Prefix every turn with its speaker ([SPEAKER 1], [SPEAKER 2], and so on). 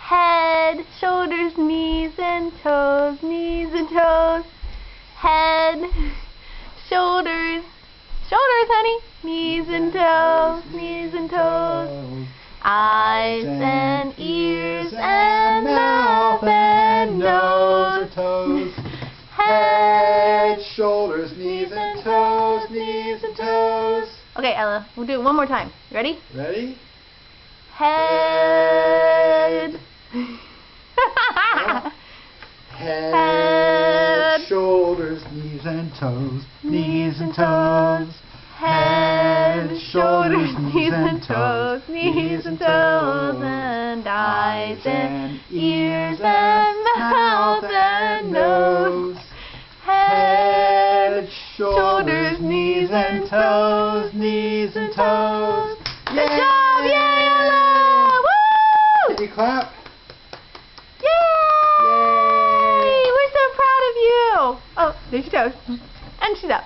[SPEAKER 1] Head, shoulders, knees and toes, knees and toes. Head, shoulders, shoulders, honey, knees and toes, knees and toes. Eyes and ears and mouth and nose.
[SPEAKER 2] Toes. Head, shoulders, knees and toes, knees and toes.
[SPEAKER 1] Okay, Ella, we'll do it one more time. You ready?
[SPEAKER 2] Ready?
[SPEAKER 1] Head.
[SPEAKER 2] Head, shoulders, knees and toes, knees and toes. Head, shoulders, knees and toes, knees and toes.
[SPEAKER 1] And eyes and ears and mouth and nose.
[SPEAKER 2] Head, shoulders, knees and toes, knees and toes.
[SPEAKER 1] Good job! Yay, Ella! Woo!
[SPEAKER 2] Can you clap?
[SPEAKER 1] Yay! We're so proud of you! Oh, there's your toes. And she's up.